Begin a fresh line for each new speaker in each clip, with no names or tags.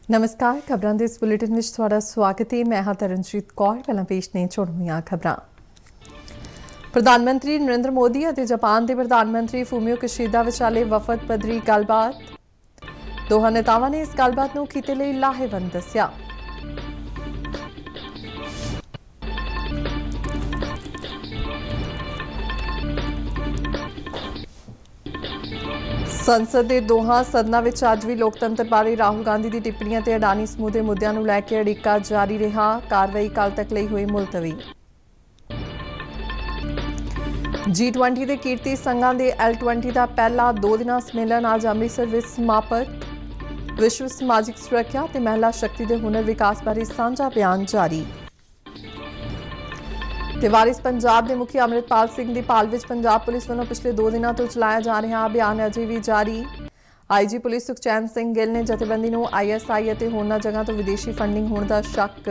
नमस्कार, खबरां दे इस बुलेटिन विच तुहाडा स्वागत है। मैं हां तरनजीत कौर। पहलां पेश ने चुणवीआं खबरां। प्रधानमंत्री नरेंद्र मोदी ਅਤੇ ਜਾਪਾਨ ਦੇ ਪ੍ਰਧਾਨਮੰਤਰੀ ਫੂਮੀਓ ਕਿਸ਼ੀਦਾ ਵਿਚਾਲੇ ਵਫਦ ਪੱਧਰੀ ਗੱਲਬਾਤ। ਦੋਹਾਂ ਨੇਤਾਵਾਂ ਨੇ ਇਸ ਗੱਲਬਾਤ ਨੂੰ ਖਿੱਤੇ ਲਈ ਲਾਹੇਵੰਦ ਦੱਸਿਆ। संसद के दोहां सदनां विच अज भी लोकतंत्र बारे राहुल गांधी की टिप्पणियां ते अडानी समूह के मुद्दों को लैके अड़िक्का जारी रहा। कार्रवाई कल तक लई हुई मुलतवी। G20 के कीर्ति संघां के L20 का पहला 2 दिना सम्मेलन अज अमृतसर में समाप्त। विश्व समाजिक सुरक्षा ते महिला शक्ति के हुनर विकास बारे साझा बयान जारी। वारिस पंजाब के मुखी अमृतपाल सिंह की भाल विच पंजाब पुलिस वालों पिछले 2 दिनों तो चलाया जा रहा अभियान अजे भी जारी। IG पुलिस सुखचैन सिंह गिल ने जथेबंदी को ISI और होरनां जगह तो विदेशी फंडिंग होने का शक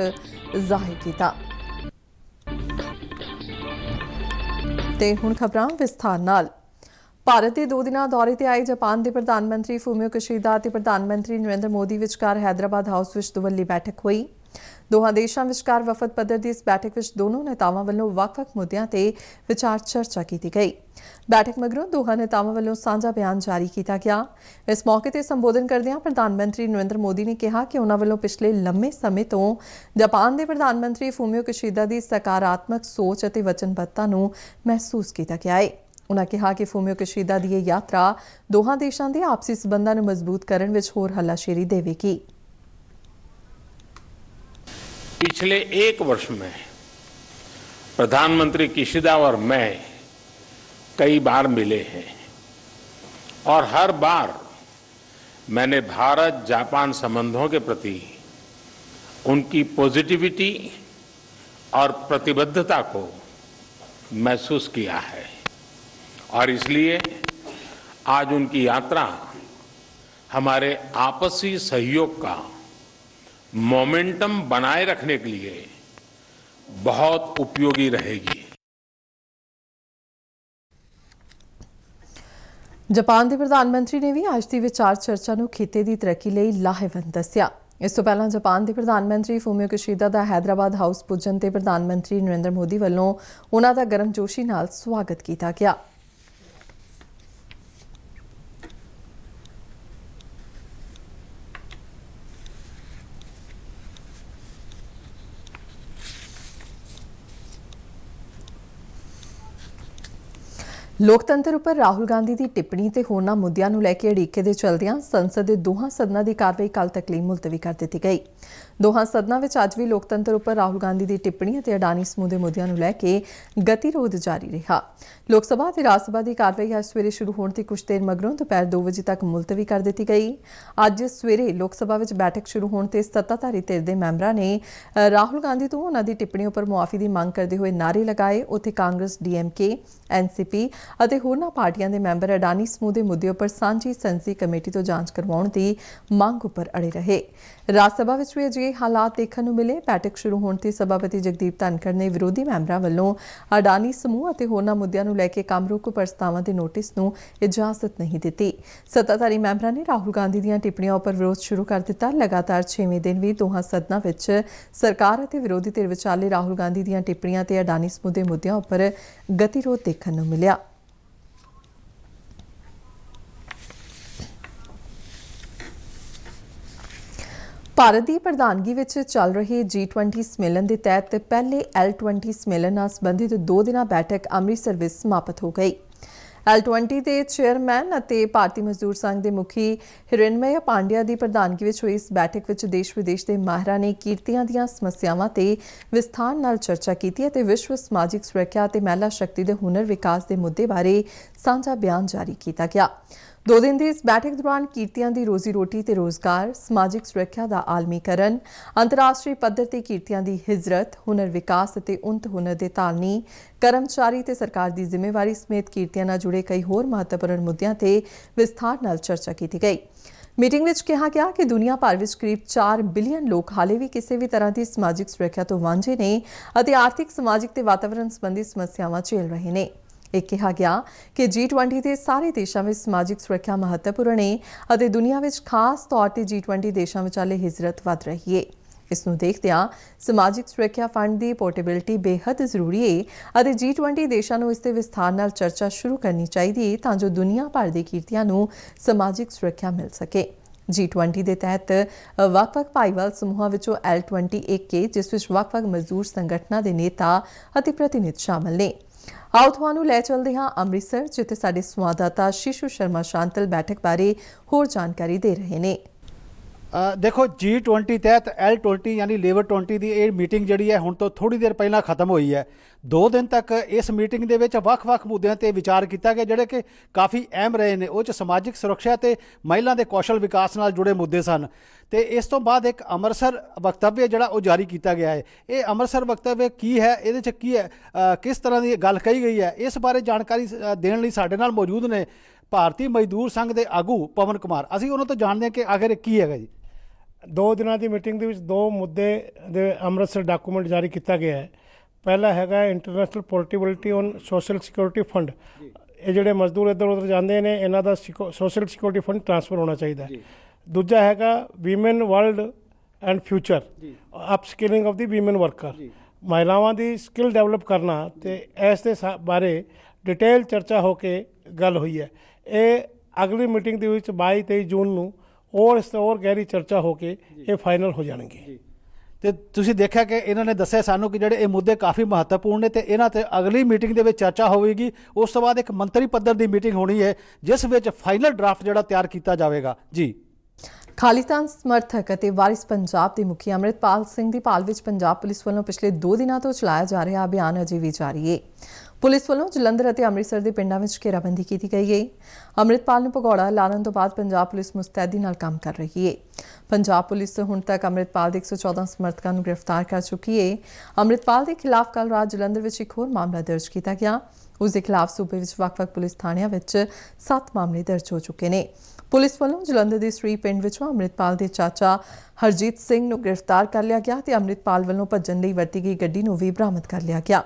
जाहिर किया। ते हुण खबरां विस्तार नाल। भारत के 2 दिना दौरे ते आए जापान के प्रधानमंत्री फूमियो किशीदा और प्रधानमंत्री नरेंद्र मोदी विचकार हैदराबाद हाउस विच दुवल्ली बैठक हुई। दोहां देशां विचकार वफद पद्धर की इस बैठक विच दोनों नेतावां वल्लों वख-वख मुद्दों ते विचार चर्चा की गई। बैठक मगरों दोहां नेतावां वल्लों साझा बयान जारी किया गया। इस मौके ते संबोधन करदिआं प्रधानमंत्री नरेंद्र मोदी ने कहा कि उन्हां वल्लों पिछले लंबे समय तो जापान के प्रधानमंत्री फूमियो किशीदा की सकारात्मक सोच और वचनबद्धता नूं महसूस किया गया है। उन्होंने कहा कि फूमियो किशीदा की यह यात्रा दोहां देशां दे आपसी संबंधां नूं मजबूत करन विच होर हलाशेरी देवेगी।
पिछले 1 वर्ष में प्रधानमंत्री किशीदा और मैं कई बार मिले हैं और हर बार मैंने भारत जापान संबंधों के प्रति उनकी पॉजिटिविटी और प्रतिबद्धता को महसूस किया है और इसलिए आज उनकी यात्रा हमारे आपसी सहयोग का मोमेंटम बनाए रखने के लिए बहुत उपयोगी रहेगी।
जापान के प्रधानमंत्री ने भी आज की विचार चर्चा को खिते की तरक्की लिए लाहेवंद दस्सिया। इस तो पहला जापान के प्रधानमंत्री फूमियो किशीदा का हैदराबाद हाउस पुजन ते प्रधानमंत्री नरेंद्र मोदी वालों उन्हां दा गर्मजोशी नाल स्वागत किया गया। लोकतंत्र उपर राहुल गांधी की टिप्पणी ते होरनां मुद्दों को लैके अड़ीके दे चलदिआं संसद के दोहां सदनां की कार्रवाई कल तक लई मुलतवी कर दी गई। दोहां सदनां विच अज भी लोकतंत्र उपर राहुल गांधी की टिप्पणी ते अडानी समूह के मुद्दों को लैके गतिरोध जारी रहा। लोकसभा और राज्यसभा की कार्रवाई अज सवेरे शुरू होने की कुछ देर मगरों दोपहर 2 बजे तक मुलतवी कर दी गई। अज सवेरे लोकसभा में बैठक शुरू होने ते सत्ताधारी धिर के मैंबरां ने राहुल गांधी तो उन्हां दी टिप्पणियों पर मुआफी की मांग करते हुए नारे लगाए। उत्थे कांग्रेस DMK NCP ਅਤੇ ਹੋਰਨਾਂ ਪਾਰਟੀਆਂ ਦੇ ਮੈਂਬਰ ਅਡਾਨੀ ਸਮੂਹ ਦੇ ਮੁੱਦੇ ਉੱਪਰ ਸਾਂਝੀ ਸੰਸਦੀ ਕਮੇਟੀ ਤੋਂ ਜਾਂਚ ਕਰਵਾਉਣ ਦੀ ਮੰਗ ਉੱਪਰ ਅੜੇ ਰਹੇ। ਰਾਜ ਸਭਾ ਵਿੱਚ ਵੀ ਅਜਿਹੇ ਹਾਲਾਤ ਦੇਖਣ ਨੂੰ ਮਿਲੇ। ਬੈਠਕ ਸ਼ੁਰੂ ਹੋਣ ਤੇ ਸਭਾਪਤੀ ਜਗਦੀਪ ਧਨਖੜ ਨੇ ਵਿਰੋਧੀ ਮੈਂਬਰਾਂ ਵੱਲੋਂ ਅਡਾਨੀ ਸਮੂਹ ਅਤੇ ਹੋਰਨਾਂ ਮੁੱਦਿਆਂ ਨੂੰ ਲੈ ਕੇ ਕੰਮ ਰੋਕੂ ਪ੍ਰਸਤਾਵਾਂ ਦੇ ਨੋਟਿਸ ਨੂੰ ਇਜਾਜ਼ਤ ਨਹੀਂ ਦਿੱਤੀ। ਸੱਤਾਧਾਰੀ ਮੈਂਬਰਾਂ ਨੇ ਰਾਹੁਲ ਗਾਂਧੀ ਦੀਆਂ ਟਿੱਪਣੀਆਂ ਉੱਪਰ ਵਿਰੋਧ ਸ਼ੁਰੂ ਕਰ ਦਿੱਤਾ। ਲਗਾਤਾਰ 6ਵੇਂ ਦਿਨ ਵੀ ਦੋਹਾਂ ਸਦਨਾਂ ਵਿੱਚ ਸਰਕਾਰ ਅਤੇ ਵਿਰੋਧੀ ਧਿਰ ਵਿਚਾਲੇ ਰਾਹੁਲ ਗਾਂਧੀ ਦੀਆਂ ਟਿੱਪਣੀਆਂ ਤੇ ਅਡਾਨੀ ਸਮੂਹ ਦੇ ਮੁੱਦਿਆਂ ਉੱਪਰ ਗਤੀਰੋਧ ਦੇਖਣ ਨੂੰ ਮਿਲਿਆ। भारत की प्रधानगी विच चल रहे G20 सम्मेलन के तहत पहले L20 सम्मेलन नाल संबंधित 2 दिना बैठक अमृतसर में समाप्त हो गई। L20 के चेयरमैन और भारतीय मजदूर संघ के मुखी हिरण्मय पांड्या की प्रधानगी में हुई इस बैठक में देश विदेश के माहिरां ने किरतियां दीआं समस्यावां ते विस्तार नाल चर्चा की ते विश्व समाजिक सुरक्षा और महिला शक्ति के हुनर विकास के मुद्दे बारे साझा बयान जारी किया गया। 2 दिन की इस बैठक दौरान किरतियां की रोजी रोटी ते रोजगार, समाजिक सुरक्षा का आलमीकरण, अंतर्राष्ट्रीय पद्धर ते किरतियां की हिजरत, हुनर विकास ते उन्नत हुनर के तालनी, कर्मचारी ते सरकार की जिम्मेवारी समेत किरतियां नाल जुड़े कई होर महत्वपूर्ण मुद्दों ते विस्तार नाल चर्चा की गई। मीटिंग में कहा गया कि दुनिया भर में करीब 4 बिलियन लोग हाले भी किसी भी तरह की समाजिक सुरक्षा तो वांझे ने और आर्थिक, समाजिक ते वातावरण संबंधी समस्यावां झेल रहे हैं। ਇਹ ਕਿਹਾ ਗਿਆ ਕਿ G20 ਦੇ ਸਾਰੇ ਦੇਸ਼ਾਂ ਵਿੱਚ ਸਮਾਜਿਕ ਸੁਰੱਖਿਆ ਮਹੱਤਵਪੂਰਨ ਹੈ ਅਤੇ ਦੁਨੀਆ ਵਿੱਚ ਖਾਸ ਤੌਰ ਤੇ G20 ਦੇਸ਼ਾਂ ਵਿਚਾਲੇ ਹਿਜਰਤ ਵਧ ਰਹੀ ਹੈ। ਇਸ ਨੂੰ ਦੇਖਦਿਆਂ ਸਮਾਜਿਕ ਸੁਰੱਖਿਆ ਫੰਡ ਦੀ ਪੋਰਟੇਬਿਲਿਟੀ ਬੇहद ਜ਼ਰੂਰੀ ਹੈ ਅਤੇ G20 ਦੇਸ਼ਾਂ ਨੂੰ ਇਸ ਦੇ ਵਿਸਥਾਰ ਨਾਲ ਚਰਚਾ ਸ਼ੁਰੂ ਕਰਨੀ ਚਾਹੀਦੀ ਹੈ ਤਾਂ ਜੋ ਦੁਨੀਆ ਭਰ ਦੇ ਕਿਰਤੀਆਂ ਨੂੰ ਸਮਾਜਿਕ ਸੁਰੱਖਿਆ ਮਿਲ ਸਕੇ। G20 ਦੇ ਤਹਿਤ ਵੱਖ-ਵੱਖ ਭਾਈਵਾਲ ਸਮੂਹਾਂ ਵਿੱਚੋਂ L20 ਇੱਕ ਹੈ ਜਿਸ ਵਿੱਚ ਵੱਖ-ਵੱਖ ਮਜ਼ਦੂਰ ਸੰਗਠਨਾਂ ਦੇ ਨੇਤਾ ਅਤੇ ਪ੍ਰਤੀਨਿਧ ਸ਼ਾਮਲ ਨੇ। ਆਓ ਤੁਹਾਨੂੰ ਲੈ ਚੱਲਦੇ ਹਾਂ ਅੰਮ੍ਰਿਤਸਰ, ਜਿੱਥੇ ਸਾਡੇ ਸੰਵਾਦਦਾਤਾ ਸ਼ਿਸ਼ੂ ਸ਼ਰਮਾ ਸ਼ਾਂਤਲ ਬੈਠਕ ਬਾਰੇ ਹੋਰ ਜਾਣਕਾਰੀ ਦੇ ਰਹੇ ਨੇ।
देखो G20 तहत L20 यानी लेबर 20 की ये मीटिंग जी है हुण तो थोड़ी देर पहला खत्म हुई है। 2 दिन तक इस मीटिंग के ਵੱਖ-ਵੱਖ मुद्दों पर विचार किया गया जोड़े कि काफ़ी अहम रहे हैं। वो समाजिक सुरक्षा तो महिला के कौशल विकास नाल जुड़े मुद्दे सन। तो इस तो बाद एक अमृतसर वक्तव्य जोड़ा वो जारी किया गया है। ये अमृतसर वक्तव्य की है, ये की है, किस तरह की गल कही गई है, इस बारे जानकारी देने लई साडे नाल मौजूद ने भारतीय मजदूर संघ के आगू पवन कुमार। असीं उन्हां तो जाणदे कि आखिर की है जी।
2 ਦਿਨਾਂ ਦੀ ਮੀਟਿੰਗ ਦੇ ਵਿੱਚ 2 ਮੁੱਦੇ ਦੇ ਅੰਮ੍ਰਿਤਸਰ ਡਾਕੂਮੈਂਟ ਜਾਰੀ ਕੀਤਾ ਗਿਆ ਹੈ। ਪਹਿਲਾ ਹੈਗਾ international portability on social security fund. ਇਹ ਜਿਹੜੇ ਮਜ਼ਦੂਰ ਇੱਧਰ ਉੱਧਰ ਜਾਂਦੇ ਨੇ ਇਹਨਾਂ ਦਾ ਸੋਸ਼ਲ ਸਿਕਿਉਰਿਟੀ ਫੰਡ ਟ੍ਰਾਂਸਫਰ ਹੋਣਾ ਚਾਹੀਦਾ ਹੈ। ਦੂਜਾ ਹੈਗਾ women world and future, upskilling of the women worker, ਮਹਿਲਾਵਾਂ ਦੀ ਸਕਿੱਲ ਡਿਵੈਲਪ ਕਰਨਾ, ਤੇ ਇਸ ਦੇ ਬਾਰੇ ਡਿਟੇਲ ਚਰਚਾ ਹੋ ਕੇ ਗੱਲ ਹੋਈ ਹੈ। ਇਹ ਅਗਲੀ ਮੀਟਿੰਗ ਦੇ ਵਿੱਚ 22-23 ਜੂਨ ਨੂੰ और इस और गहरी चर्चा होके ये फाइनल हो जाएंगे।
तो तुसीं देखा कि इन्होंने दस्सिया सानू कि जिहड़े ये मुद्दे काफ़ी महत्वपूर्ण ने, तो इन्हां ते अगली मीटिंग दे विच चर्चा होगी। उस तो बाद एक मंत्री पद्धर की मीटिंग होनी है जिस विच फाइनल ड्राफ्ट जिहड़ा तैयार किया जाएगा जी।
ਖਾਲਿਸਤਾਨ ਸਮਰਥਕ ਅਤੇ ਵਾਰਿਸ ਪੰਜਾਬ ਦੇ ਮੁਖੀ ਅੰਮ੍ਰਿਤਪਾਲ ਸਿੰਘ ਦੀ ਭਾਲ ਵਿੱਚ ਪੰਜਾਬ ਪੁਲਿਸ ਵੱਲੋਂ ਪਿਛਲੇ 2 ਦਿਨਾਂ ਤੋਂ ਚਲਾਇਆ ਜਾ ਰਿਹਾ ਅਭਿਆਨ ਅਜੇ ਵੀ ਜਾਰੀ ਹੈ। ਪੁਲਿਸ ਵੱਲੋਂ ਜਲੰਧਰ ਅਤੇ ਅੰਮ੍ਰਿਤਸਰ ਦੇ ਪਿੰਡਾਂ ਵਿੱਚ ਘੇਰਾਬੰਦੀ ਕੀਤੀ ਗਈ ਹੈ। ਅੰਮ੍ਰਿਤਪਾਲ ਨੂੰ ਭਗੌੜਾ ਲਾਉਣ ਤੋਂ ਬਾਅਦ ਪੰਜਾਬ ਪੁਲਿਸ ਮੁਸਤੈਦੀ ਨਾਲ ਕੰਮ ਕਰ ਰਹੀ ਹੈ। ਪੰਜਾਬ ਪੁਲਿਸ ਹੁਣ ਤੱਕ ਅੰਮ੍ਰਿਤਪਾਲ ਦੇ 114 ਸਮਰਥਕਾਂ ਨੂੰ ਗ੍ਰਿਫਤਾਰ ਕਰ ਚੁੱਕੀ ਹੈ। ਅੰਮ੍ਰਿਤਪਾਲ ਦੇ ਖਿਲਾਫ ਕੱਲ੍ਹ ਰਾਤ ਜਲੰਧਰ ਵਿੱਚ ਇੱਕ ਹੋਰ ਮਾਮਲਾ ਦਰਜ ਕੀਤਾ ਗਿਆ। ਉਸ ਦੇ ਖਿਲਾਫ ਸੂਬੇ ਵਿੱਚ ਵੱਖ-ਵੱਖ ਪੁਲਿਸ ਥਾਣਿਆਂ ਵਿੱਚ 7 ਮਾਮਲੇ ਦਰਜ ਹੋ ਚੁੱਕੇ ਨੇ। ਪੁਲਿਸ ਵੱਲੋਂ ਜਲੰਧਰ ਦੇ ਸ੍ਰੀ ਪਿੰਡ ਵਿੱਚੋਂ ਅੰਮ੍ਰਿਤਪਾਲ ਦੇ ਚਾਚਾ ਹਰਜੀਤ ਸਿੰਘ ਨੂੰ ਗ੍ਰਿਫਤਾਰ ਕਰ ਲਿਆ ਗਿਆ ਤੇ ਅੰਮ੍ਰਿਤਪਾਲ ਵੱਲੋਂ ਭੱਜਣ ਲਈ ਵਰਤੀ ਗਈ ਗੱਡੀ ਨੂੰ ਵੀ ਬਰਾਮਦ ਕਰ ਲਿਆ ਗਿਆ।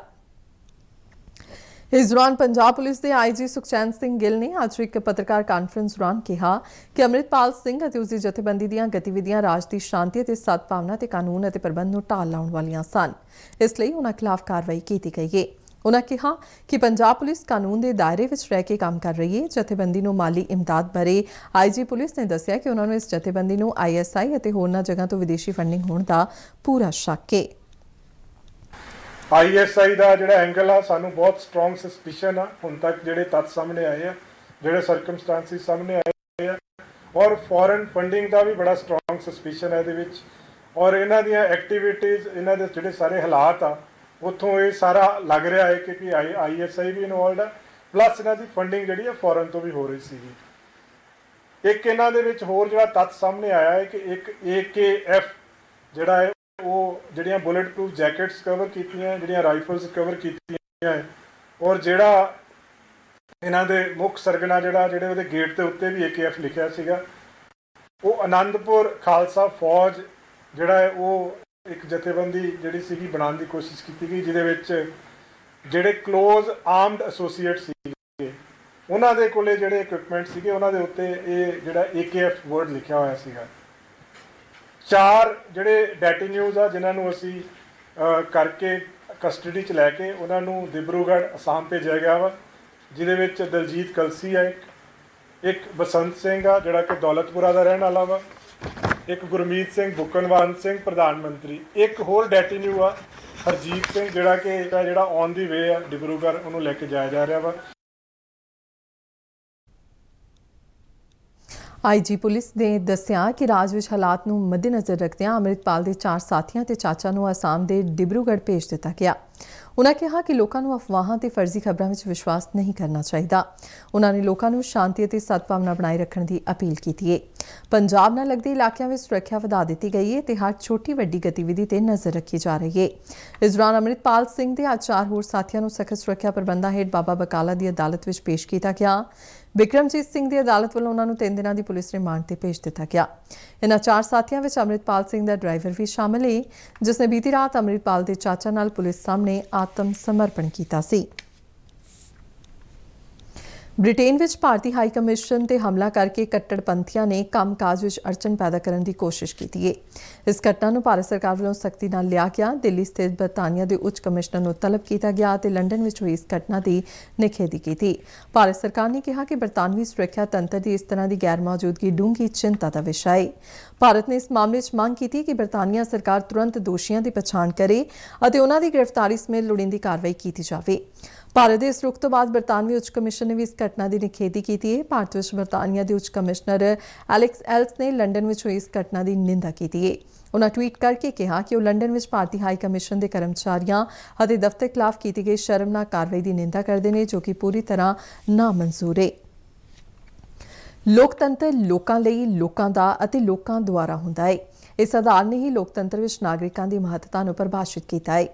ਇਸ ਦੌਰਾਨ ਪੰਜਾਬ ਪੁਲਿਸ ਦੇ ਆਈਜੀ ਸੁਖਚੈਨ ਸਿੰਘ ਗਿੱਲ ਨੇ ਅੱਜ ਇੱਕ ਪੱਤਰਕਾਰ ਕਾਨਫਰੰਸ ਦੌਰਾਨ ਕਿਹਾ ਕਿ ਅੰਮ੍ਰਿਤਪਾਲ ਸਿੰਘ ਅਤੇ ਉਸ ਦੀ ਜਥੇਬੰਦੀ ਦੀਆਂ ਗਤੀਵਿਧੀਆਂ ਰਾਜ ਦੀ ਸ਼ਾਂਤੀ ਅਤੇ ਸਦਭਾਵਨਾ ਤੇ ਕਾਨੂੰਨ ਅਤੇ ਪ੍ਰਬੰਧ ਨੂੰ ਢਾਲ ਲਾਉਣ ਵਾਲੀਆਂ ਸਨ, ਇਸ ਲਈ ਉਨ੍ਹਾਂ ਖਿਲਾਫ ਕਾਰਵਾਈ ਕੀਤੀ ਗਈ ਹੈ। ਉਨ੍ਹਾਂ ਕਿਹਾ ਕਿ ਪੰਜਾਬ ਪੁਲਿਸ ਕਾਨੂੰਨ ਦੇ ਦਾਇਰੇ ਵਿੱਚ ਰਹਿ ਕੇ ਕੰਮ ਕਰ ਰਹੀ ਹੈ। ਜਥੇਬੰਦੀ ਨੂੰ ਮਾਲੀ ਇਮਦਾਦ ਬਾਰੇ ਆਈਜੀ ਪੁਲਿਸ ਨੇ ਦੱਸਿਆ ਕਿ ਉਨ੍ਹਾਂ ਨੂੰ ਇਸ ਜਥੇਬੰਦੀ ਨੂੰ ISI ਅਤੇ ਹੋਰਨਾਂ ਜਗ੍ਹਾ ਤੋਂ ਵਿਦੇਸ਼ੀ ਫੰਡਿੰਗ ਹੋਣ ਦਾ ਪੂਰਾ ਸ਼ੱਕ ਹੈ।
ISI ਦਾ ਜਿਹੜਾ ਐਂਗਲ ਆ ਸਾਨੂੰ ਬਹੁਤ ਸਟਰੋਂਗ ਸਸਪੀਸ਼ਨ ਆ। ਹੁਣ ਤੱਕ ਜਿਹੜੇ ਤੱਥ ਸਾਹਮਣੇ ਆਏ ਆ, ਜਿਹੜੇ ਸਰਕਮਸਟੈਂਸਿਸ ਸਾਹਮਣੇ ਆਏ ਆ, ਔਰ ਫੋਰਨ ਫੰਡਿੰਗ ਦਾ ਵੀ ਬੜਾ ਸਟਰੋਂਗ ਸਸਪੀਸ਼ਨ ਹੈ ਇਹਦੇ ਵਿੱਚ। ਔਰ ਇਹਨਾਂ ਦੀਆਂ ਐਕਟੀਵਿਟੀਜ਼, ਇਹਨਾਂ ਦੇ ਜਿਹੜੇ ਸਾਰੇ ਹਾਲਾਤ ਆ ਉੱਥੋਂ ਇਹ ਸਾਰਾ ਲੱਗ ਰਿਹਾ ਹੈ ਕਿ ISI ਵੀ ਇਨਵੋਲਡ ਆ, ਪਲੱਸ ਇਹਨਾਂ ਦੀ ਫੰਡਿੰਗ ਜਿਹੜੀ ਆ ਫੋਰਨ ਤੋਂ ਵੀ ਹੋ ਰਹੀ ਸੀਗੀ। ਇੱਕ ਇਹਨਾਂ ਦੇ ਵਿੱਚ ਹੋਰ ਜਿਹੜਾ ਤੱਥ ਸਾਹਮਣੇ ਆਇਆ ਹੈ ਕਿ ਇੱਕ AKF ਜਿਹੜਾ ਹੈ ਉਹ ਜਿਹੜੀਆਂ ਬੁਲੇਟ ਪ੍ਰੂਫ ਜੈਕਟਸ ਕਵਰ ਕੀਤੀਆਂ, ਜਿਹੜੀਆਂ ਰਾਈਫਲਸ ਕਵਰ ਕੀਤੀਆਂ ਹੈ, ਔਰ ਜਿਹੜਾ ਇਹਨਾਂ ਦੇ ਮੁੱਖ ਸਰਗਨਾ ਜਿਹੜੇ ਉਹਦੇ ਗੇਟ ਦੇ ਉੱਤੇ ਵੀ AKF ਲਿਖਿਆ ਸੀਗਾ, ਉਹ ਆਨੰਦਪੁਰ ਖਾਲਸਾ ਫੌਜ ਜਿਹੜਾ ਹੈ ਉਹ ਇੱਕ ਜਥੇਬੰਦੀ ਜਿਹੜੀ ਸੀਗੀ ਬਣਾਉਣ ਦੀ ਕੋਸ਼ਿਸ਼ ਕੀਤੀ ਗਈ, ਜਿਹਦੇ ਵਿੱਚ ਜਿਹੜੇ ਕਲੋਜ਼ ਆਰਮਡ ਐਸੋਸੀਏਟ ਸੀਗੇ ਉਹਨਾਂ ਦੇ ਕੋਲੇ ਜਿਹੜੇ ਇਕਵਿਪਮੈਂਟ ਸੀਗੇ ਉਹਨਾਂ ਦੇ ਉੱਤੇ ਇਹ ਜਿਹੜਾ AKF ਵਰਡ ਲਿਖਿਆ ਹੋਇਆ ਸੀਗਾ। 4 ਜਿਹੜੇ ਡੈਟੀਨਿਊਜ਼ ਆ ਜਿਨ੍ਹਾਂ ਨੂੰ ਅਸੀਂ ਕਰਕੇ ਕਸਟਡੀ 'ਚ ਲੈ ਕੇ ਉਹਨਾਂ ਨੂੰ ਦਿਬਰੂਗੜ੍ਹ ਅਸਾਮ ਭੇਜਿਆ ਗਿਆ ਵਾ, ਜਿਹਦੇ ਵਿੱਚ ਦਲਜੀਤ ਕਲਸੀ ਆ, ਇੱਕ ਬਸੰਤ ਸਿੰਘ ਆ ਜਿਹੜਾ ਕਿ ਦੌਲਤਪੁਰਾ ਦਾ ਰਹਿਣ ਵਾਲਾ ਵਾ, ਇੱਕ ਗੁਰਮੀਤ ਸਿੰਘ ਬੁੱਕਨਵਾਨ ਸਿੰਘ ਪ੍ਰਧਾਨ ਮੰਤਰੀ, ਇੱਕ ਹੋਰ ਡੈਟੀਨਿਊ ਆ ਹਰਜੀਤ ਸਿੰਘ ਜਿਹੜਾ ਔਨ ਦੀ ਵੇ ਆ ਡਿਬਰੂਗੜ੍ਹ, ਉਹਨੂੰ ਲੈ ਕੇ ਜਾਇਆ ਜਾ ਰਿਹਾ ਵਾ।
ਆਈਜੀ ਪੁਲਿਸ ਨੇ ਦੱਸਿਆ ਕਿ ਰਾਜ ਵਿੱਚ ਹਾਲਾਤ ਨੂੰ ਮੱਦੇਨਜ਼ਰ ਰੱਖਦਿਆਂ ਅੰਮ੍ਰਿਤਪਾਲ ਦੇ 4 ਸਾਥੀਆਂ ਤੇ ਚਾਚਾ ਨੂੰ ਅਸਾਮ ਦੇ ਡਿਬਰੂਗੜ੍ਹ ਭੇਜ ਦਿੱਤਾ ਗਿਆ। ਉਨ੍ਹਾਂ ਕਿਹਾ ਕਿ ਲੋਕਾਂ ਨੂੰ ਅਫਵਾਹਾਂ ਤੇ ਫਰਜ਼ੀ ਖਬਰਾਂ ਵਿੱਚ ਵਿਸ਼ਵਾਸ ਨਹੀਂ ਕਰਨਾ ਚਾਹੀਦਾ। ਉਨ੍ਹਾਂ ਨੇ ਲੋਕਾਂ ਨੂੰ ਸ਼ਾਂਤੀ ਅਤੇ ਸਦਭਾਵਨਾ ਬਣਾਏ ਰੱਖਣ ਦੀ ਅਪੀਲ ਕੀਤੀ ਹੈ। ਪੰਜਾਬ ਨਾਲ ਲੱਗਦੇ ਇਲਾਕਿਆਂ ਵਿੱਚ ਸੁਰੱਖਿਆ ਵਧਾ ਦਿੱਤੀ ਗਈ ਹੈ ਤੇ ਹਰ ਛੋਟੀ ਵੱਡੀ ਗਤੀਵਿਧੀ ਤੇ ਨਜ਼ਰ ਰੱਖੀ ਜਾ ਰਹੀ ਹੈ। ਇਸ ਦੌਰਾਨ ਅੰਮ੍ਰਿਤਪਾਲ ਸਿੰਘ ਦੇ 4 ਹੋਰ ਸਾਥੀਆਂ ਨੂੰ ਸਖਤ ਸੁਰੱਖਿਆ ਪ੍ਰਬੰਧਾਂ ਹੇਠ ਬਾਬਾ ਬਕਾਲਾ ਦੀ ਅਦਾਲਤ ਵਿੱਚ ਪੇਸ਼ ਕੀਤਾ ਗਿਆ। ਬਿਕਰਮਜੀਤ ਸਿੰਘ ਦੀ ਅਦਾਲਤ ਵੱਲੋਂ ਉਨ੍ਹਾਂ ਨੂੰ 3 ਦਿਨਾਂ ਦੀ ਪੁਲਿਸ ਰਿਮਾਂਡ ਤੇ ਭੇਜ ਦਿੱਤਾ ਗਿਆ। ਇਨ੍ਹਾਂ 4 ਸਾਥੀਆਂ ਵਿੱਚ ਅੰਮ੍ਰਿਤਪਾਲ ਸਿੰਘ ਦਾ ਡਰਾਈਵਰ ਵੀ ਸ਼ਾਮਲ ਹੈ, ਜਿਸ ਨੇ ਬੀਤੀ ਰਾਤ ਅੰਮ੍ਰਿਤਪਾਲ ਦੇ ਚਾਚਾ ਨਾਲ ਪੁਲਿਸ ਸਾਹਮਣੇ ਆਤਮ ਸਮਰਪਣ ਕੀਤਾ ਸੀ। ਬ੍ਰਿਟੇਨ ਵਿੱਚ ਭਾਰਤੀ ਹਾਈ ਕਮਿਸ਼ਨ ਤੇ ਹਮਲਾ ਕਰਕੇ ਕੱਟੜਪੰਥੀਆਂ ਨੇ ਕੰਮਕਾਜ ਵਿੱਚ ਅੜਚਨ ਪੈਦਾ ਕਰਨ ਦੀ ਕੋਸ਼ਿਸ਼ ਕੀਤੀ ਹੈ। ਇਸ ਘਟਨਾ ਨੂੰ ਭਾਰਤ ਸਰਕਾਰ ਵੱਲੋਂ ਸਖਤੀ ਨਾਲ ਲਿਆ ਗਿਆ। ਦਿੱਲੀ ਸਥਿਤ ਬਰਤਾਨੀਆ ਦੇ ਉੱਚ ਕਮਿਸ਼ਨਰ ਨੂੰ ਤਲਬ ਕੀਤਾ ਗਿਆ ਅਤੇ ਲੰਡਨ ਵਿੱਚ ਹੋਈ ਇਸ ਘਟਨਾ ਦੀ ਨਿਖੇਧੀ ਕੀਤੀ। ਭਾਰਤ ਸਰਕਾਰ ਨੇ ਕਿਹਾ ਕਿ ਬਰਤਾਨਵੀ ਸੁਰੱਖਿਆ ਤੰਤਰ ਦੀ ਇਸ ਤਰ੍ਹਾਂ ਦੀ ਗੈਰ ਮੌਜੂਦਗੀ ਡੂੰਘੀ ਚਿੰਤਾ ਦਾ ਵਿਸ਼ਾ ਹੈ। ਭਾਰਤ ਨੇ ਇਸ ਮਾਮਲੇ 'ਚ ਮੰਗ ਕੀਤੀ ਕਿ ਬਰਤਾਨੀਆ ਸਰਕਾਰ ਤੁਰੰਤ ਦੋਸ਼ੀਆਂ ਦੀ ਪਛਾਣ ਕਰੇ ਅਤੇ ਉਹਨਾਂ ਦੀ ਗ੍ਰਿਫਤਾਰੀ ਸਮੇਤ ਲੋੜੀਂਦੀ ਕਾਰਵਾਈ ਕੀਤੀ ਜਾਵੇ। ਭਾਰਤ ਦੇ ਇਸ ਰੁਖ ਤੋਂ ਬਾਅਦ ਬਰਤਾਨਵੀ ਉੱਚ ਕਮਿਸ਼ਨ ਨੇ ਵੀ ਇਸ ਘਟਨਾ ਦੀ ਨਿਖੇਧੀ ਕੀਤੀ ਹੈ। ਭਾਰਤ ਵਿੱਚ ਬਰਤਾਨੀਆ ਦੇ ਉੱਚ ਕਮਿਸ਼ਨਰ ਐਲੈਕਸ ਐਲਸ ਨੇ ਲੰਡਨ ਵਿੱਚ ਹੋਈ ਇਸ ਘਟਨਾ ਦੀ ਨਿੰਦਾ ਕੀਤੀ ਹੈ। ਉਨ੍ਹਾਂ ਟਵੀਟ ਕਰਕੇ ਕਿਹਾ ਕਿ ਉਹ ਲੰਡਨ ਵਿੱਚ ਭਾਰਤੀ ਹਾਈ ਕਮਿਸ਼ਨ ਦੇ ਕਰਮਚਾਰੀਆਂ ਅਤੇ ਦਫ਼ਤਰ ਖਿਲਾਫ ਕੀਤੀ ਗਈ ਸ਼ਰਮਨਾਕ ਕਾਰਵਾਈ ਦੀ ਨਿੰਦਾ ਕਰਦੇ ਨੇ, ਜੋ ਕਿ ਪੂਰੀ ਤਰ੍ਹਾਂ ਨਾਮਨਜ਼ੂਰ ਹੈ। ਲੋਕਤੰਤਰ ਲੋਕਾਂ ਲਈ, ਲੋਕਾਂ ਦਾ ਅਤੇ ਲੋਕਾਂ ਦੁਆਰਾ ਹੁੰਦਾ ਹੈ। ਇਸ ਆਧਾਰ ਨੇ ਹੀ ਲੋਕਤੰਤਰ ਵਿੱਚ ਨਾਗਰਿਕਾਂ ਦੀ ਮਹੱਤਤਾ ਨੂੰ ਪਰਿਭਾਸ਼ਿਤ ਕੀਤਾ ਹੈ।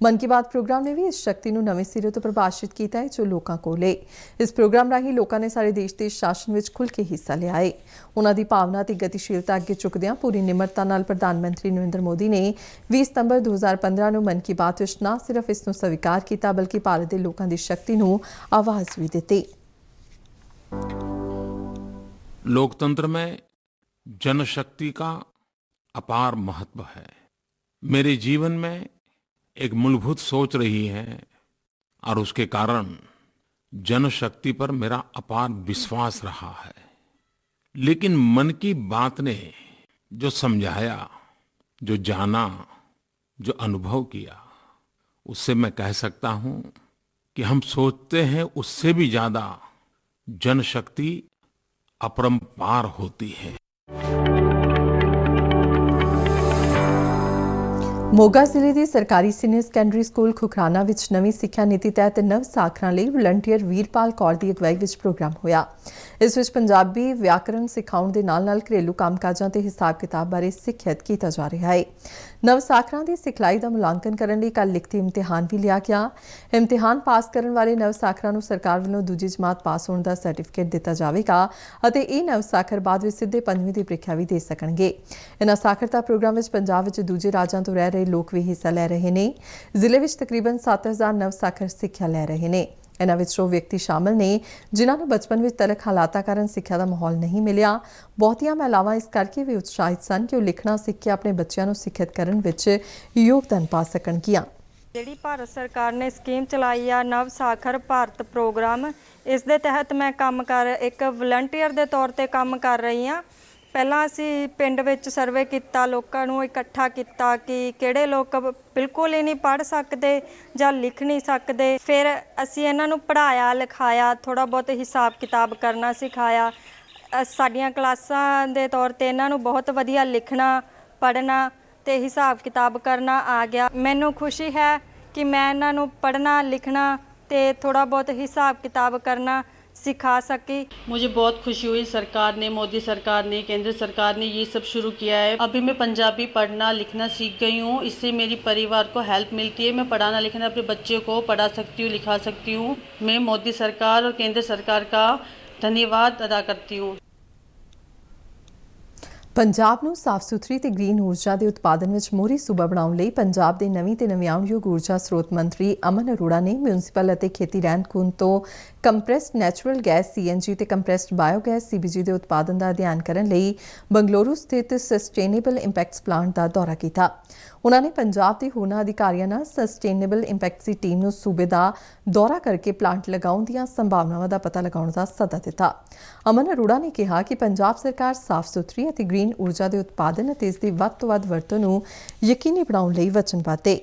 ਮਨ ਕੀ ਬਾਤ ਪ੍ਰੋਗਰਾਮ ਨੇ ਵੀ ਇਸ ਸ਼ਕਤੀ ਨੂੰ ਨਵੇਂ ਸਿਰੇ ਤੋਂ ਪਰਿਭਾਸ਼ਿਤ ਕੀਤਾ ਹੈ ਜੋ ਲੋਕਾਂ ਕੋਲ ਹੈ। ਇਸ ਪ੍ਰੋਗਰਾਮ ਰਾਹੀਂ ਲੋਕਾਂ ਨੇ ਸਾਰੇ ਦੇਸ਼ ਦੇ ਸ਼ਾਸਨ ਵਿੱਚ ਖੁੱਲ੍ਹ ਕੇ ਹਿੱਸਾ ਲਿਆ ਹੈ। ਉਨ੍ਹਾਂ ਦੀ ਭਾਵਨਾ ਅਤੇ ਗਤੀਸ਼ੀਲਤਾ ਅੱਗੇ ਚੁੱਕਦਿਆਂ ਪੂਰੀ ਨਿਮਰਤਾ ਨਾਲ ਪ੍ਰਧਾਨ ਮੰਤਰੀ ਨਰਿੰਦਰ ਮੋਦੀ ਨੇ 20 ਸਤੰਬਰ 2015 ਨੂੰ ਮਨ ਕੀ ਬਾਤ ਵਿੱਚ ਨਾ ਸਿਰਫ ਇਸ ਨੂੰ ਸਵੀਕਾਰ ਕੀਤਾ ਬਲਕਿ ਭਾਰਤ ਦੇ ਲੋਕਾਂ ਦੀ ਸ਼ਕਤੀ ਨੂੰ ਆਵਾਜ਼ ਵੀ ਦਿੱਤੀ।
लोकतंत्र में जनशक्ति का अपार महत्व है। मेरे जीवन में एक मूलभूत सोच रही है और उसके कारण जनशक्ति पर मेरा अपार विश्वास रहा है। लेकिन मन की बात ने जो समझाया, जो जाना, जो अनुभव किया, उससे मैं कह सकता हूं कि हम सोचते हैं उससे भी ज्यादा जनशक्ति अपरंपार होती है।
ਮੋਗਾ ਜ਼ਿਲ੍ਹੇ ਦੀ ਸਰਕਾਰੀ ਸੀਨੀਅਰ ਸੈਕੰਡਰੀ ਸਕੂਲ ਖੁਖਰਾਨਾ ਵਿੱਚ ਨਵੀਂ ਸਿੱਖਿਆ ਨੀਤੀ ਤਹਿਤ ਨਵ ਸਾਖਰਾਂ ਲਈ ਵਲੰਟੀਅਰ ਵੀਰਪਾਲ ਕੌਰ ਦੀ ਅਗਵਾਈ ਵਿੱਚ ਪ੍ਰੋਗਰਾਮ ਹੋਇਆ। ਇਸ ਵਿੱਚ ਪੰਜਾਬੀ ਵਿਆਕਰਣ ਸਿਖਾਉਣ ਦੇ ਨਾਲ-ਨਾਲ ਘਰੇਲੂ ਕੰਮਕਾਜਾਂ ਤੇ ਹਿਸਾਬ-ਕਿਤਾਬ ਬਾਰੇ ਸਿੱਖਿਅਤ ਕੀਤਾ ਜਾ ਰਿਹਾ ਹੈ। ਨਵ ਸਾਖਰਾਂ ਦੀ ਸਿਖਲਾਈ ਦਾ ਮੁਲਾਂਕਣ ਕਰਨ ਲਈ ਕੱਲ੍ਹ ਲਿਖਤੀ ਇਮਤਿਹਾਨ ਵੀ ਲਿਆ ਗਿਆ। ਇਮਤਿਹਾਨ ਪਾਸ ਕਰਨ ਵਾਲੇ ਨਵ ਸਾਖਰਾਂ ਨੂੰ ਸਰਕਾਰ ਵੱਲੋਂ ਦੂਜੀ ਜਮਾਤ ਪਾਸ ਹੋਣ ਦਾ ਸਰਟੀਫਿਕੇਟ ਦਿੱਤਾ ਜਾਵੇਗਾ ਅਤੇ ਇਹ ਨਵ ਸਾਖਰ ਬਾਅਦ ਵਿੱਚ ਸਿੱਧੇ 5ਵੀਂ ਦੀ ਪ੍ਰੀਖਿਆ ਵੀ ਦੇ ਸਕਣਗੇ। ਇਨ੍ਹਾਂ ਸਾਖਰਤਾ ਪ੍ਰੋਗਰਾਮ ਵਿੱਚ ਪੰਜਾਬ ਵਿੱਚ ਦੂਜੇ ਰਾਜਾਂ ਤੋਂ ਰਹਿ ਰਹੇ ਲੋਕ ਵੀ ਹਿੱਸਾ ਲੈ ਰਹੇ ਨੇ। ਜ਼ਿਲ੍ਹੇ ਵਿੱਚ ਤਕਰੀਬਨ 7000 ਨਵ ਸਾਖਰ ਸਿੱਖਿਆ ਲੈ ਰਹੇ ਨੇ। ਇਨ੍ਹਾਂ ਵਿੱਚ ਉਹ ਵਿਅਕਤੀ ਸ਼ਾਮਲ ਨੇ ਜਿਨ੍ਹਾਂ ਨੂੰ ਬਚਪਨ ਵਿੱਚ ਤਲਖ ਹਾਲਾਤਾਂ ਕਾਰਨ ਸਿੱਖਿਆ ਦਾ ਮਾਹੌਲ ਨਹੀਂ ਮਿਲਿਆ। ਬਹੁਤੀਆਂ ਮਹਿਲਾਵਾਂ ਇਸ ਕਰਕੇ ਵੀ ਉਤਸ਼ਾਹਿਤ ਸਨ ਕਿ ਉਹ ਲਿਖਣਾ ਸਿੱਖ ਕੇ ਆਪਣੇ ਬੱਚਿਆਂ ਨੂੰ ਸਿੱਖਿਅਤ ਕਰਨ ਵਿੱਚ ਯੋਗਦਾਨ ਪਾ ਸਕਣਗੀਆਂ।
ਜਿਹੜੀ ਭਾਰਤ ਸਰਕਾਰ ਨੇ ਸਕੀਮ ਚਲਾਈ ਆ ਨਵ ਸਾਖਰ ਭਾਰਤ ਪ੍ਰੋਗਰਾਮ, ਇਸ ਦੇ ਤਹਿਤ ਮੈਂ ਇੱਕ ਵਲੰਟੀਅਰ ਦੇ ਤੌਰ ਤੇ ਕੰਮ ਕਰ ਰਹੀ ਹਾਂ। ਪਹਿਲਾਂ ਅਸੀਂ ਪਿੰਡ ਵਿੱਚ ਸਰਵੇ ਕੀਤਾ, ਲੋਕਾਂ ਨੂੰ ਇਕੱਠਾ ਕੀਤਾ ਕਿ ਕਿਹੜੇ ਲੋਕ ਬਿਲਕੁਲ ਹੀ ਨਹੀਂ ਪੜ੍ਹ ਸਕਦੇ ਜਾਂ ਲਿਖ ਨਹੀਂ ਸਕਦੇ। ਫਿਰ ਅਸੀਂ ਇਹਨਾਂ ਨੂੰ ਪੜ੍ਹਾਇਆ, ਲਿਖਾਇਆ, ਥੋੜ੍ਹਾ ਬਹੁਤ ਹਿਸਾਬ ਕਿਤਾਬ ਕਰਨਾ ਸਿਖਾਇਆ। ਸਾਡੀਆਂ ਕਲਾਸਾਂ ਦੇ ਤੌਰ ਤੇ ਇਹਨਾਂ ਨੂੰ ਬਹੁਤ ਵਧੀਆ ਲਿਖਣਾ, ਪੜ੍ਹਨਾ ਤੇ ਹਿਸਾਬ ਕਿਤਾਬ ਕਰਨਾ ਆ ਗਿਆ। ਮੈਨੂੰ ਖੁਸ਼ੀ ਹੈ ਕਿ ਮੈਂ ਇਹਨਾਂ ਨੂੰ ਪढ़ना, लिखना ते थोड़ा बहुत हिसाब किताब करना सिखा सकी।
मुझे बहुत खुशी हुई। सरकार ने, मोदी सरकार ने, केंद्र सरकार ने ये सब शुरू किया है। अभी मैं पंजाबी पढ़ना लिखना सीख गई हूँ। इससे मेरी परिवार को हेल्प मिलती है। मैं पढ़ाना लिखना अपने बच्चे को पढ़ा सकती हूँ, लिखा सकती हूँ। मैं मोदी सरकार और केंद्र सरकार का धन्यवाद अदा करती हूँ।
ਪੰਜਾਬ ਨੂੰ ਸਾਫ਼ ਸੁਥਰੀ ਤੇ ਗ੍ਰੀਨ ਊਰਜਾ ਦੇ ਉਤਪਾਦਨ ਵਿੱਚ ਮੋਹਰੀ ਸੂਬਾ ਬਣਾਉਣ ਲਈ ਪੰਜਾਬ ਦੇ ਨਵੀਂ ਤੇ ਨਵਿਆਉਣਯੋਗ ਊਰਜਾ ਸਰੋਤ ਮੰਤਰੀ ਅਮਨ ਅਰੋੜਾ ਨੇ ਮਿਊਨਿਸਪਲ ਅਤੇ ਖੇਤੀ ਰਹਿੰਦ ਖੂੰਹਦ ਤੋਂ ਕੰਪਰੈਸਡ ਨੈਚੁਰਲ ਗੈਸ CNG ਤੇ ਕੰਪਰੈਸਡ ਬਾਇਓਗੈਸ CBG ਦੇ ਉਤਪਾਦਨ ਦਾ ਅਧਿਐਨ ਕਰਨ ਲਈ ਬੰਗਲੁਰੂ ਸਥਿਤ ਸਸਟੇਨੇਬਲ ਇੰਪੈਕਟਸ ਪਲਾਂਟ ਦਾ ਦੌਰਾ ਕੀਤਾ। ਉਨ੍ਹਾਂ ਨੇ ਪੰਜਾਬ ਦੇ ਹੋਰਨਾਂ ਅਧਿਕਾਰੀਆਂ ਨਾਲ ਸਸਟੇਨੇਬਲ ਇੰਪੈਕਟਸ ਦੀ ਟੀਮ ਨੂੰ ਸੂਬੇ ਦਾ ਦੌਰਾ ਕਰਕੇ ਪਲਾਂਟ ਲਗਾਉਣ ਦੀਆਂ ਸੰਭਾਵਨਾਵਾਂ ਦਾ ਪਤਾ ਲਗਾਉਣ ਦਾ ਸੱਦਾ ਦਿੱਤਾ। ਅਮਨ ਅਰੋੜਾ ਨੇ ਕਿਹਾ ਕਿ ਪੰਜਾਬ ਸਰਕਾਰ ਸਾਫ਼ ਸੁਥਰੀ ਅਤੇ ਗ੍ਰੀਨ ਊਰਜਾ ਦੇ ਉਤਪਾਦਨ ਅਤੇ ਇਸ ਦੀ ਵੱਧ ਤੋਂ ਵੱਧ ਵਰਤੋਂ ਨੂੰ ਯਕੀਨੀ ਬਣਾਉਣ ਲਈ ਵਚਨਬੱਧ ਹੈ।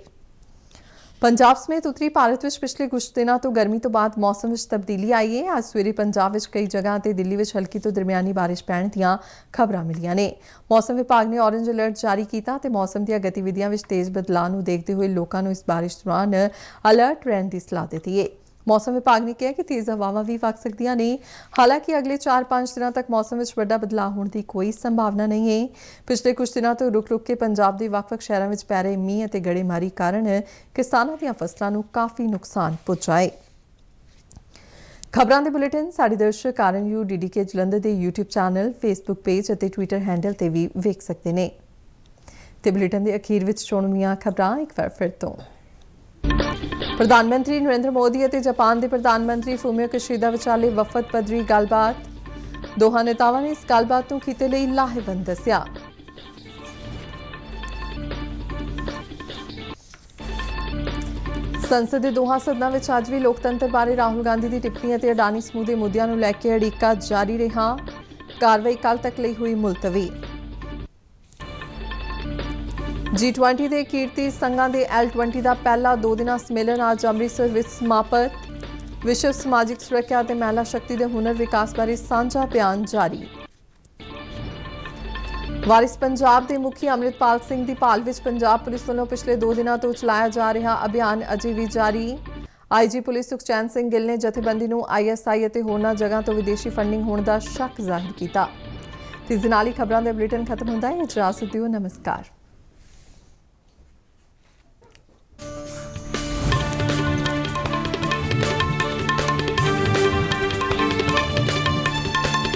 ਪੰਜਾਬ ਸਮੇਤ ਉੱਤਰੀ ਭਾਰਤ ਵਿੱਚ ਪਿਛਲੇ ਕੁਝ ਦਿਨਾਂ ਤੋਂ ਗਰਮੀ ਤੋਂ ਬਾਅਦ ਮੌਸਮ ਵਿੱਚ ਤਬਦੀਲੀ ਆਈ ਹੈ। ਅੱਜ ਸਵੇਰੇ ਪੰਜਾਬ ਵਿੱਚ ਕਈ ਜਗ੍ਹਾ ਤੇ ਦਿੱਲੀ ਵਿੱਚ ਹਲਕੀ ਤੋਂ ਦਰਮਿਆਨੀ ਬਾਰਿਸ਼ ਪੈਣ ਦੀਆਂ ਖਬਰਾਂ ਮਿਲੀਆਂ ਨੇ। ਮੌਸਮ ਵਿਭਾਗ ਨੇ ਔਰੇਂਜ ਅਲਰਟ ਜਾਰੀ ਕੀਤਾ ਤੇ ਮੌਸਮ ਦੀਆਂ ਗਤੀਵਿਧੀਆਂ ਵਿੱਚ ਤੇਜ਼ ਬਦਲਾਅ ਨੂੰ ਦੇਖਦੇ ਹੋਏ ਲੋਕਾਂ ਨੂੰ ਇਸ ਬਾਰਿਸ਼ ਦੌਰਾਨ ਅਲਰਟ ਰਹਿਣ ਦੀ ਸਲਾਹ ਦਿੱਤੀ ਹੈ। ਮੌਸਮ ਵਿਭਾਗ ਨੇ ਕਿਹਾ ਕਿ ਤੇਜ਼ ਹਵਾਵਾਂ ਵੀ ਵਗ ਸਕਦੀਆਂ ਨੇ। ਹਾਲਾਂਕਿ ਅਗਲੇ 4-5 ਦਿਨਾਂ ਤੱਕ ਮੌਸਮ ਵਿੱਚ ਵੱਡਾ ਬਦਲਾਅ ਹੋਣ ਦੀ ਕੋਈ ਸੰਭਾਵਨਾ ਨਹੀਂ ਹੈ। ਪਿਛਲੇ ਕੁਝ ਦਿਨਾਂ ਤੋਂ ਰੁਕ-ਰੁਕ ਕੇ ਪੰਜਾਬ ਦੇ ਵੱਖ-ਵੱਖ ਸ਼ਹਿਰਾਂ ਵਿੱਚ ਪੈ ਰਹੇ ਮੀਂਹ ਅਤੇ ਗੜੇਮਾਰੀ ਕਾਰਨ ਕਿਸਾਨਾਂ ਦੀਆਂ ਫਸਲਾਂ ਨੂੰ ਕਾਫੀ ਨੁਕਸਾਨ ਪੁੱਜਾ ਹੈ। ਖਬਰਾਂ ਦੇ ਬੁਲੇਟਿਨ ਸਾਡੇ ਦਰਸ਼ਕ RNU DDK ਜਲੰਧਰ ਦੇ YouTube ਚੈਨਲ, Facebook ਪੇਜ ਅਤੇ Twitter ਹੈਂਡਲ ਤੇ ਵੀ ਵੇਖ ਸਕਦੇ ਨੇ। ਤੇ ਬੁਲੇਟਿਨ ਦੇ ਅਖੀਰ ਵਿੱਚ ਚੋਣਵੀਆਂ ਖਬਰਾਂ ਇੱਕ ਵਾਰ ਫਿਰ ਤੋਂ। प्रधानमंत्री नरेंद्र मोदी ਅਤੇ ਜਾਪਾਨ ਦੇ ਪ੍ਰਧਾਨਮੰਤਰੀ ਫੂਮੀਓ ਕਿਸ਼ੀਦਾ ਵਿਚਾਲੇ ਵਫਦ ਪੱਧਰੀ ਗੱਲਬਾਤ। ਦੋਹਾਂ ਨੇਤਾਵਾਂ ਨੇ ਇਸ ਗੱਲਬਾਤ ਨੂੰ ਖਿੱਤੇ ਲਈ ਲਾਹੇਵੰਦ ਦੱਸਿਆ। ਸੰਸਦ ਦੇ ਦੋਹਾਂ ਸਦਨਾਂ ਵਿੱਚ ਅੱਜ ਵੀ ਲੋਕਤੰਤਰ ਬਾਰੇ ਰਾਹੁਲ ਗਾਂਧੀ ਦੀ ਟਿੱਪਣੀ ਅਤੇ ਅਡਾਨੀ ਸਮੂਹ ਦੇ ਮੁੱਦਿਆਂ ਨੂੰ ਲੈ ਕੇ ਅੜਿੱਕਾ ਜਾਰੀ ਰਿਹਾ। ਕਾਰਵਾਈ ਕੱਲ੍ਹ ਤੱਕ ਲਈ ਹੋਈ ਮੁਲਤਵੀ। G20 ਦੇ ਕੀਰਤੀ ਸੰਘਾਂ ਦੇ L20 ਦਾ ਪਹਿਲਾ 2 ਦਿਨਾ ਸੰਮੇਲਨ ਅੱਜ ਅੰਮ੍ਰਿਤਸਰ ਵਿੱਚ ਸਮਾਪਤ। ਵਿਸ਼ਵ ਸਮਾਜਿਕ ਸੁਰੱਖਿਆ ਅਤੇ ਮਹਿਲਾ ਸ਼ਕਤੀ ਦੇ ਹੁਨਰ ਵਿਕਾਸ ਬਾਰੇ ਸਾਂਝਾ ਬਿਆਨ ਜਾਰੀ। ਵਾਰਿਸ ਪੰਜਾਬ ਦੇ ਮੁਖੀ ਅੰਮ੍ਰਿਤਪਾਲ ਸਿੰਘ ਦੀ ਭਾਲ ਵਿੱਚ ਪੰਜਾਬ ਪੁਲਿਸ ਵੱਲੋਂ ਪਿਛਲੇ 2 ਦਿਨਾਂ ਤੋਂ ਚਲਾਇਆ ਜਾ ਰਿਹਾ ਅਭਿਆਨ ਅਜੇ ਵੀ ਜਾਰੀ। IG ਪੁਲਿਸ ਸੁਖਚੈਨ ਸਿੰਘ ਗਿੱਲ ਨੇ ਜਥੇਬੰਦੀ ਨੂੰ ISI ਅਤੇ ਹੋਰਨਾਂ ਜਗ੍ਹਾ ਤੋਂ ਵਿਦੇਸ਼ੀ ਫੰਡਿੰਗ ਹੋਣ ਦਾ ਸ਼ੱਕ ਜ਼ਾਹਿਰ ਕੀਤਾ। ਇਸ ਦੇ ਨਾਲ ਹੀ ਖਬਰਾਂ ਦਾ ਬੁਲੇਟਿਨ ਖਤਮ ਹੁੰਦਾ ਹੈ। ਇਜਾਜ਼ਤ ਦਿਓ, ਨਮਸਕਾਰ।